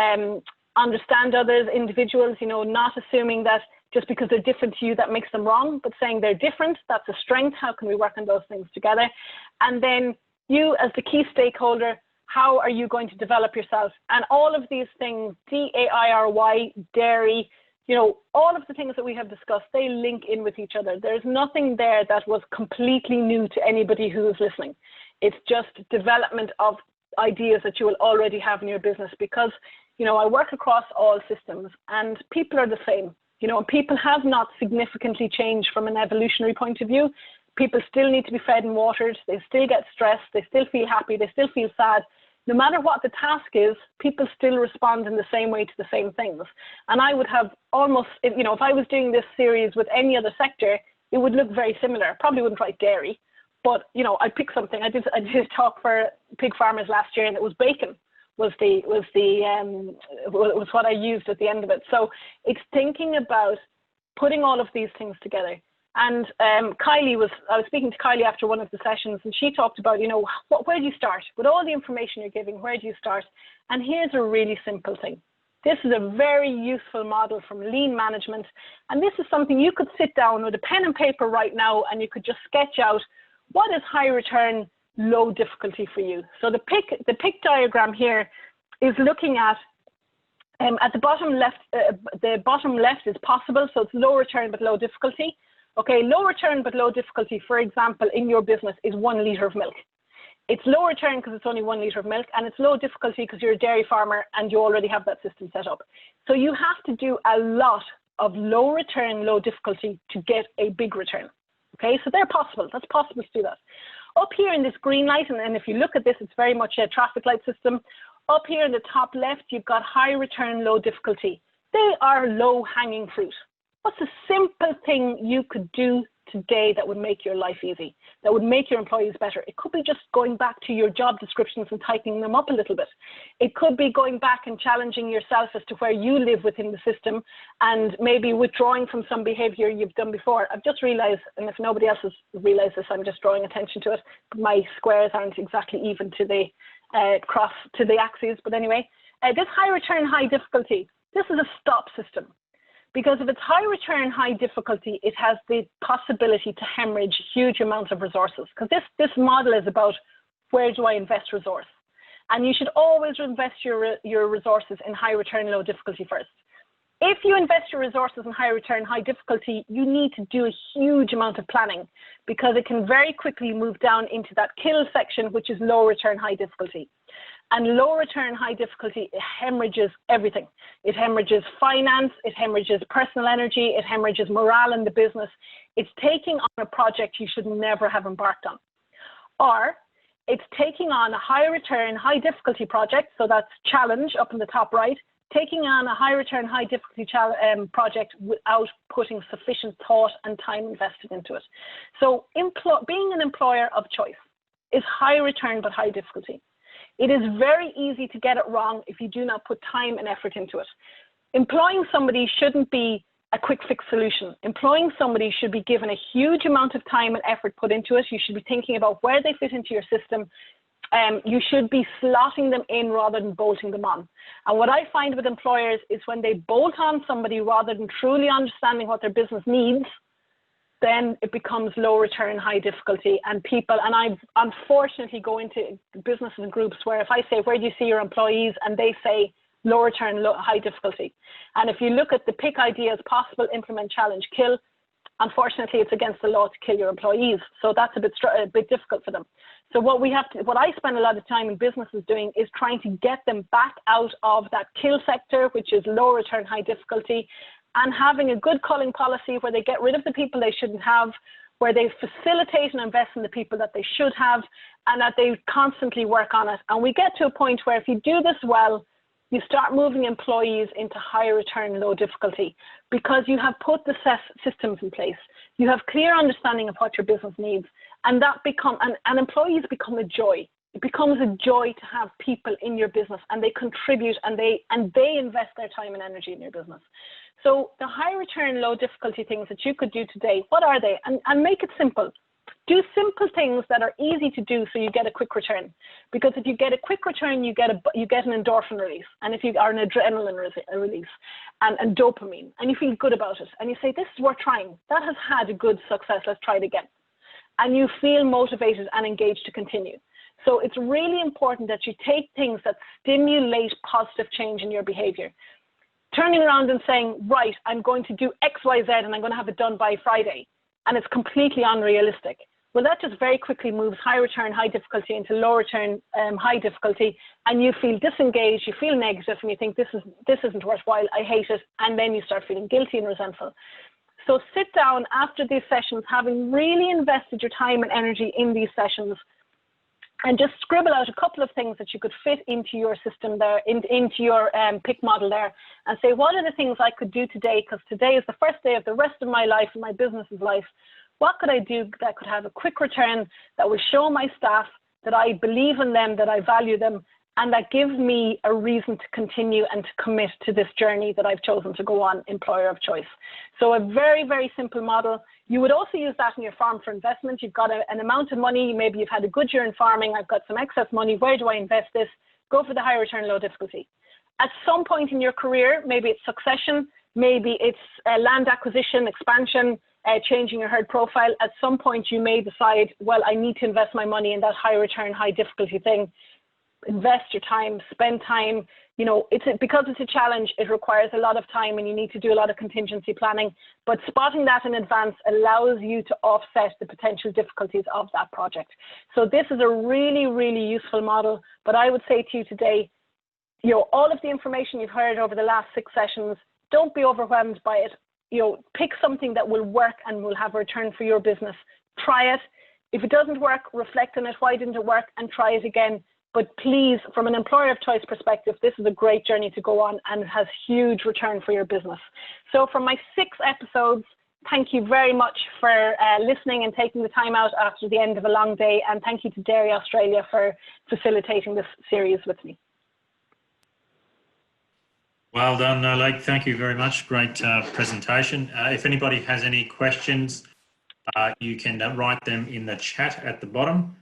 understand others, individuals, you know, not assuming that just because they're different to you, that makes them wrong, but saying they're different, that's a strength. How can we work on those things together? And then you as the key stakeholder, how are you going to develop yourself? And all of these things, DAIRY, dairy, you know, all of the things that we have discussed, they link in with each other. There's nothing there that was completely new to anybody who is listening. It's just development of ideas that you will already have in your business, because, you know, I work across all systems and people are the same. You know, people have not significantly changed from an evolutionary point of view. People still need to be fed and watered. They still get stressed. They still feel happy. They still feel sad. No matter what the task is, people still respond in the same way to the same things. And I would have almost, you know, if I was doing this series with any other sector, it would look very similar. Probably wouldn't write dairy, but, you know, I'd pick something. I did a talk for pig farmers last year, and it was bacon. Was what I used at the end of it. So it's thinking about putting all of these things together. And I was speaking to Kylie after one of the sessions, and she talked about, you know, where do you start? With all the information you're giving, where do you start? And here's a really simple thing. This is a very useful model from lean management. And this is something you could sit down with a pen and paper right now, and you could just sketch out what is high return, low difficulty for you. So the pick diagram here is looking at the bottom left is possible, so it's low return but low difficulty. Okay, low return but low difficulty, for example, in your business is 1 litre of milk. It's low return because it's only 1 litre of milk, and it's low difficulty because you're a dairy farmer and you already have that system set up. So you have to do a lot of low return, low difficulty to get a big return. Okay, so they're possible. That's possible to do that. Up here in this green light, and if you look at this, it's very much a traffic light system. Up here in the top left, you've got high return, low difficulty. They are low hanging fruit. What's a simple thing you could do today that would make your life easy, that would make your employees better? It could be just going back to your job descriptions and tightening them up a little bit. It could be going back and challenging yourself as to where you live within the system, and maybe withdrawing from some behavior you've done before. I've just realized, and if nobody else has realized this, I'm just drawing attention to it, my squares aren't exactly even to the cross to the axes. But anyway, this high return, high difficulty, this is a stop system. Because if it's high return, high difficulty, it has the possibility to hemorrhage huge amounts of resources. Because this model is about, where do I invest resource? And you should always invest your resources in high return, low difficulty first. If you invest your resources in high return, high difficulty, you need to do a huge amount of planning, because it can very quickly move down into that kill section, which is low return, high difficulty. And low return, high difficulty, it hemorrhages everything. It hemorrhages finance, it hemorrhages personal energy, it hemorrhages morale in the business. It's taking on a project you should never have embarked on. Or it's taking on a high return, high difficulty project, so that's challenge up in the top right, taking on a high return, high difficulty project without putting sufficient thought and time invested into it. So being an employer of choice is high return but high difficulty. It is very easy to get it wrong if you do not put time and effort into it. Employing somebody shouldn't be a quick fix solution. Employing somebody should be given a huge amount of time and effort put into it. You should be thinking about where they fit into your system. You should be slotting them in rather than bolting them on. And what I find with employers is when they bolt on somebody rather than truly understanding what their business needs, then it becomes low return, high difficulty. And I unfortunately go into businesses and groups where if I say, where do you see your employees? And they say low return, high difficulty. And if you look at the pick ideas, possible, implement, challenge, kill, unfortunately, it's against the law to kill your employees. So that's a bit difficult for them. So what I spend a lot of time in businesses doing is trying to get them back out of that kill sector, which is low return, high difficulty, and having a good culling policy where they get rid of the people they shouldn't have, where they facilitate and invest in the people that they should have, and that they constantly work on it. And we get to a point where if you do this well, you start moving employees into high return, low difficulty, because you have put the systems in place. You have clear understanding of what your business needs, and employees become a joy. it becomes a joy to have people in your business, and they contribute, and they invest their time and energy in your business. So the high return, low difficulty things that you could do today, what are they? And make it simple. Do simple things that are easy to do so you get a quick return. Because if you get a quick return, you get an endorphin release. And if you are an adrenaline release and dopamine, and you feel good about it, and you say, this is worth trying. That has had a good success. Let's try it again. And you feel motivated and engaged to continue. So it's really important that you take things that stimulate positive change in your behavior. Turning around and saying, right, I'm going to do X, Y, Z, and I'm going to have it done by Friday. And it's completely unrealistic. Well, that just very quickly moves high return, high difficulty into low return, high difficulty, and you feel disengaged, you feel negative, and you think this isn't worthwhile, I hate it, and then you start feeling guilty and resentful. So sit down after these sessions, having really invested your time and energy in these sessions, and just scribble out a couple of things that you could fit into your system there, into your PIC model there, and say, what are the things I could do today? Because today is the first day of the rest of my life and my business's life. What could I do that could have a quick return, that will show my staff that I believe in them, that I value them, and that gives me a reason to continue and to commit to this journey that I've chosen to go on, employer of choice. So a very, very simple model. You would also use that in your farm for investment. You've got an amount of money, maybe you've had a good year in farming, I've got some excess money, where do I invest this? Go for the high return, low difficulty. At some point in your career, maybe it's succession, maybe it's land acquisition, expansion, changing your herd profile. At some point you may decide, well, I need to invest my money in that high return, high difficulty thing. Invest your time, spend time, you know, because it's a challenge, it requires a lot of time and you need to do a lot of contingency planning, but spotting that in advance allows you to offset the potential difficulties of that project. So this is a really, really useful model, but I would say to you today, you know, all of the information you've heard over the last 6 sessions, don't be overwhelmed by it. You know, pick something that will work and will have a return for your business. Try it. If it doesn't work, reflect on it. Why didn't it work? And try it again. But please, from an employer of choice perspective, this is a great journey to go on and has huge return for your business. So from my 6 episodes, thank you very much for listening and taking the time out after the end of a long day. And thank you to Dairy Australia for facilitating this series with me. Well done, Nollaig. Thank you very much. Great presentation. If anybody has any questions, you can write them in the chat at the bottom.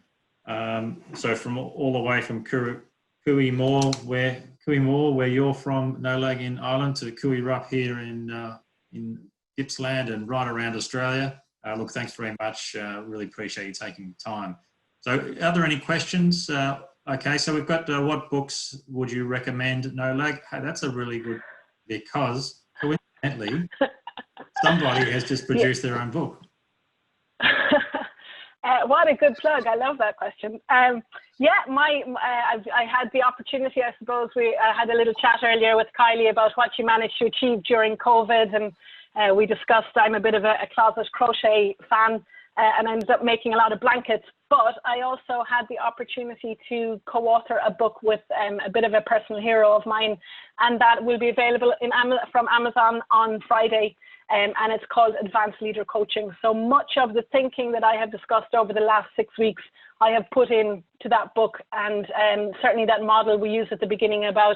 So from all the way from Cooey-Moore, where you're from, Nollaig, in Ireland, to Cooey-Rup here in Gippsland and right around Australia. Look, thanks very much. Really appreciate you taking the time. So are there any questions? Okay, so we've got what books would you recommend, Nollaig? Hey, that's a really good, because coincidentally, somebody has just produced their own book. What a good plug. I love that question. Yeah, I had the opportunity, I suppose, we had a little chat earlier with Kylie about what she managed to achieve during COVID, and we discussed, I'm a bit of a closet crochet fan, and I ended up making a lot of blankets, but I also had the opportunity to co-author a book with a bit of a personal hero of mine, and that will be available from Amazon on Friday. And it's called Advanced Leader Coaching. So much of the thinking that I have discussed over the last 6 weeks, I have put into that book, and certainly that model we used at the beginning about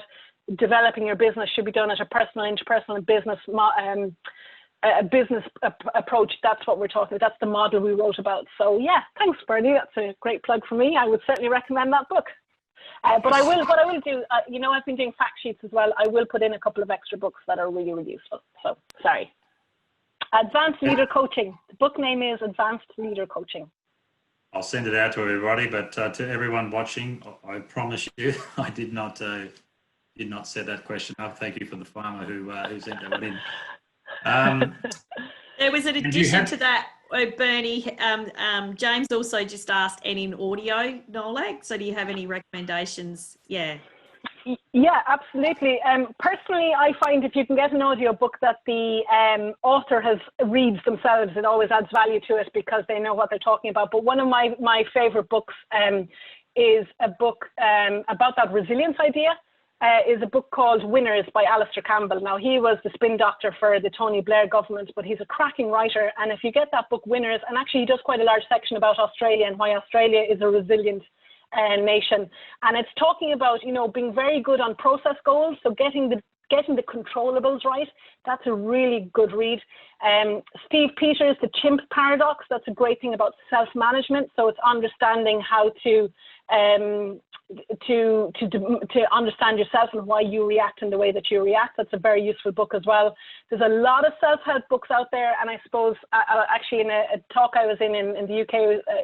developing your business should be done at a personal, interpersonal, business approach. That's what we're talking about. That's the model we wrote about. So yeah, thanks, Bernie. That's a great plug for me. I would certainly recommend that book. But what I will do, you know, I've been doing fact sheets as well. I will put in a couple of extra books that are really, really useful. So sorry. Advanced Leader Coaching. The book name is Advanced Leader Coaching. I'll send it out to everybody, but to everyone watching, I promise you, I did not set that question up. Thank you for the farmer who sent that one in. There was an addition to that, Bernie. James also just asked, and in audio, Nollaig. So do you have any recommendations? Yeah. Yeah, absolutely. Personally, I find if you can get an audio book that the author reads themselves, it always adds value to it because they know what they're talking about. But one of my favorite books is a book about that resilience idea. Is a book called Winners by Alistair Campbell. Now, he was the spin doctor for the Tony Blair government, but he's a cracking writer. And if you get that book, Winners, and actually he does quite a large section about Australia and why Australia is a resilient nation. And it's talking about, you know, being very good on process goals. So getting the controllables right. That's a really good read. Steve Peters, The Chimp Paradox. That's a great thing about self-management. So it's understanding how to understand yourself and why you react in the way that you react. That's a very useful book as well. There's a lot of self-help books out there, and I suppose actually in a talk I was in the UK,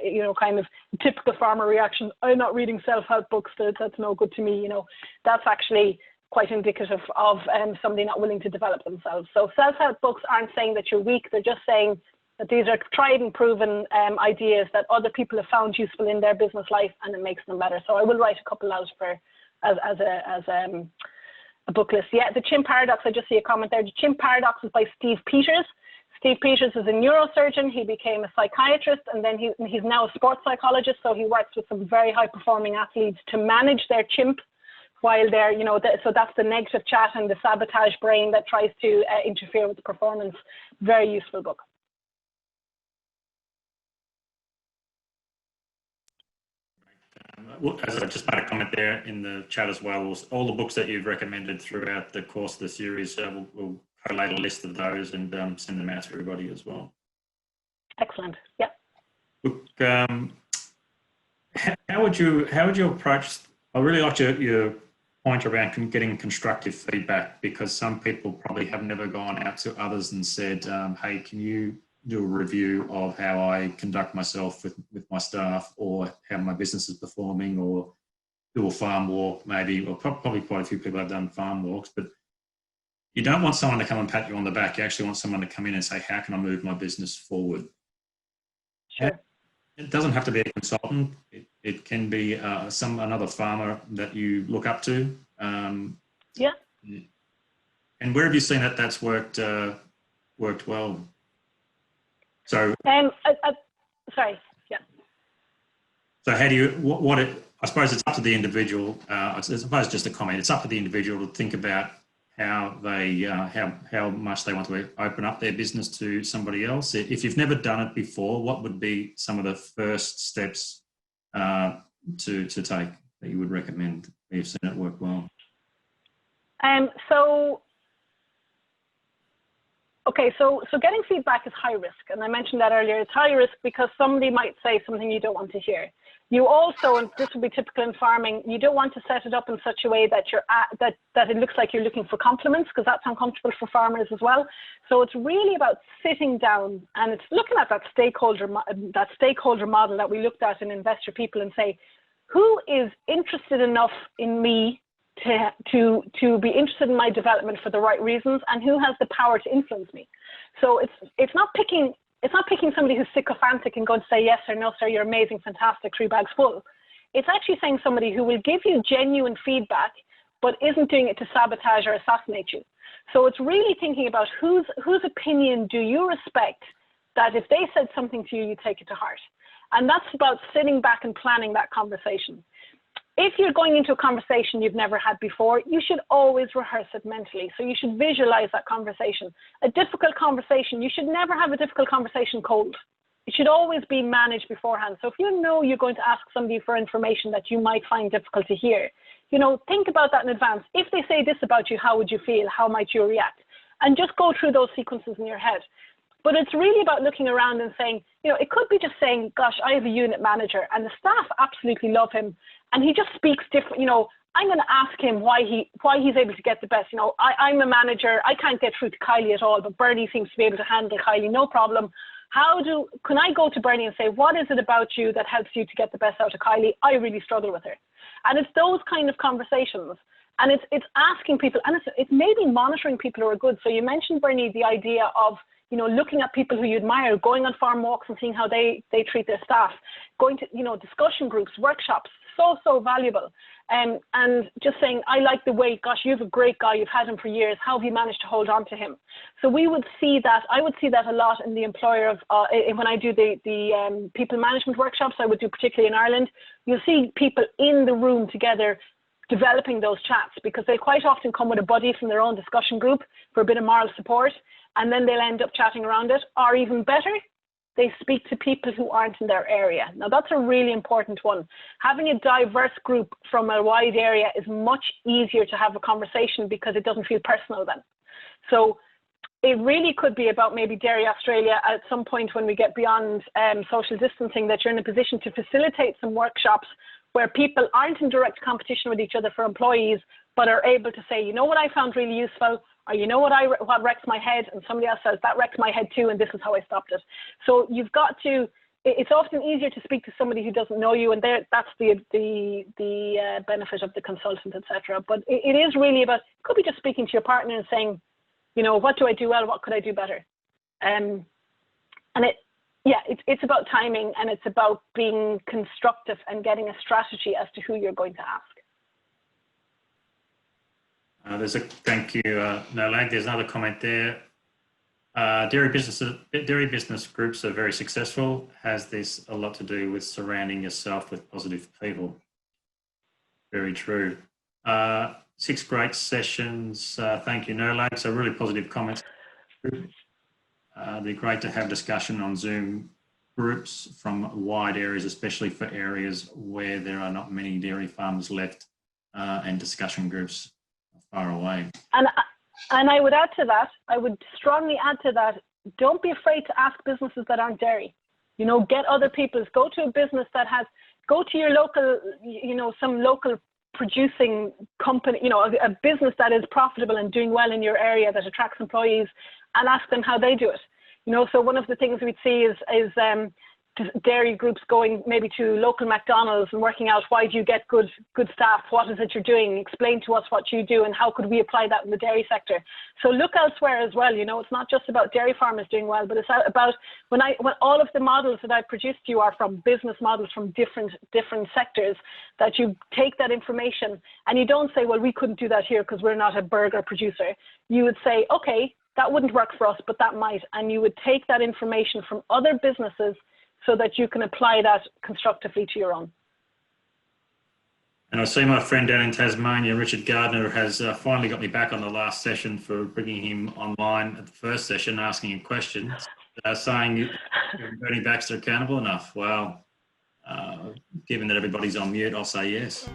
you know, kind of typical farmer reaction. I'm not reading self-help books. That's no good to me. You know, that's actually quite indicative of somebody not willing to develop themselves. So self-help books aren't saying that you're weak. They're just saying that these are tried and proven ideas that other people have found useful in their business life, and it makes them better. So I will write a couple out as a book list. Yeah, The Chimp Paradox, I just see a comment there. The Chimp Paradox is by Steve Peters. Steve Peters is a neurosurgeon. He became a psychiatrist, and then he's now a sports psychologist. So he works with some very high-performing athletes to manage their chimp while they're, you know, so that's the negative chat and the sabotage brain that tries to interfere with the performance. Very useful book. As I just made a comment there in the chat as well, all the books that you've recommended throughout the course of the series, we'll collate a list of those and send them out to everybody as well. Excellent. Yeah. Look, how would you approach? I really liked your point around getting constructive feedback, because some people probably have never gone out to others and said, hey, can you do a review of how I conduct myself with my staff, or how my business is performing, or do a farm walk maybe, or probably quite a few people have done farm walks, but you don't want someone to come and pat you on the back. You actually want someone to come in and say, how can I move my business forward? Sure. It doesn't have to be a consultant. It can be another farmer that you look up to. Yeah. And where have you seen that that's worked well? So. Sorry. Yeah. So how do you? I suppose it's up to the individual. I suppose just a comment. It's up to the individual to think about how they how much they want to open up their business to somebody else. If you've never done it before, what would be some of the first steps to take that you would recommend if you've seen it work well? So getting feedback is high risk, and I mentioned that earlier. It's high risk because somebody might say something you don't want to hear. You also, and this would be typical in farming, you don't want to set it up in such a way that that it looks like you're looking for compliments, because that's uncomfortable for farmers as well. So it's really about sitting down, and it's looking at that stakeholder model that we looked at in Investor People, and say, who is interested enough in me to be interested in my development for the right reasons, and who has the power to influence me. So it's not picking somebody who's sycophantic and going to say yes or no, sir, you're amazing, fantastic, 3 bags full. It's actually saying somebody who will give you genuine feedback, but isn't doing it to sabotage or assassinate you. So it's really thinking about whose opinion do you respect, that if they said something to you, you take it to heart. And that's about sitting back and planning that conversation. If you're going into a conversation you've never had before, you should always rehearse it mentally. So you should visualize that conversation. A difficult conversation, you should never have a difficult conversation cold. It should always be managed beforehand. So if you know you're going to ask somebody for information that you might find difficult to hear, you know, think about that in advance. If they say this about you, how would you feel? How might you react? And just go through those sequences in your head. But it's really about looking around and saying, you know, it could be just saying, gosh, I have a unit manager and the staff absolutely love him, and he just speaks different. You know, I'm going to ask him why he's able to get the best. You know, I'm a manager. I can't get through to Kylie at all, but Bernie seems to be able to handle Kylie, no problem. Can I go to Bernie and say, what is it about you that helps you to get the best out of Kylie? I really struggle with her. And it's those kind of conversations. And it's asking people, and it's maybe monitoring people who are good. So you mentioned, Bernie, the idea of, you know, looking at people who you admire, going on farm walks and seeing how they treat their staff, going to, you know, discussion groups, workshops, so valuable. And just saying, I like the way, gosh, you have a great guy, you've had him for years, how have you managed to hold on to him? So we would see that, I would see that a lot in the employer of, when I do the people management workshops, I would do particularly in Ireland, you'll see people in the room together developing those chats, because they quite often come with a buddy from their own discussion group for a bit of moral support, and then they'll end up chatting around it. Or even better, they speak to people who aren't in their area. Now, that's a really important one. Having a diverse group from a wide area is much easier to have a conversation because it doesn't feel personal then. So it really could be about maybe Dairy Australia at some point when we get beyond social distancing, that you're in a position to facilitate some workshops where people aren't in direct competition with each other for employees, but are able to say, you know what I found really useful, or you know what wrecks my head, and somebody else says that wrecks my head too, and this is how I stopped it. So you've got to, it's often easier to speak to somebody who doesn't know you, and that's the benefit of the consultant, etc. But it is really about, it could be just speaking to your partner and saying, you know, what do I do well, what could I do better? And it's about timing, and it's about being constructive and getting a strategy as to who you're going to ask. Thank you, Nollaig. There's another comment there. Dairy business groups are very successful. Has this a lot to do with surrounding yourself with positive people? Very true. 6 great sessions. Thank you, Nollaig. So really positive comments. It'd be great to have discussion on Zoom groups from wide areas, especially for areas where there are not many dairy farms left, and discussion groups far away. And I would add to that, I would strongly add to that, don't be afraid to ask businesses that aren't dairy. You know, get other people's, go to a business that has, go to your local, you know, some local producing company, you know, a business that is profitable and doing well in your area that attracts employees, and ask them how they do it. You know, so one of the things we'd see is dairy groups going maybe to local McDonald's and working out, why do you get good staff? What is it you're doing? Explain to us what you do and how could we apply that in the dairy sector? So look elsewhere as well. You know, it's not just about dairy farmers doing well, but it's about when all of the models that I produced you are from business models from different sectors, that you take that information and you don't say, well, we couldn't do that here because we're not a burger producer. You would say, okay, that wouldn't work for us, but that might. And you would take that information from other businesses so that you can apply that constructively to your own. And I see my friend down in Tasmania, Richard Gardner, has finally got me back on the last session for bringing him online at the first session, asking him questions, saying, Bernie Baxter accountable enough? Well, given that everybody's on mute, I'll say yes.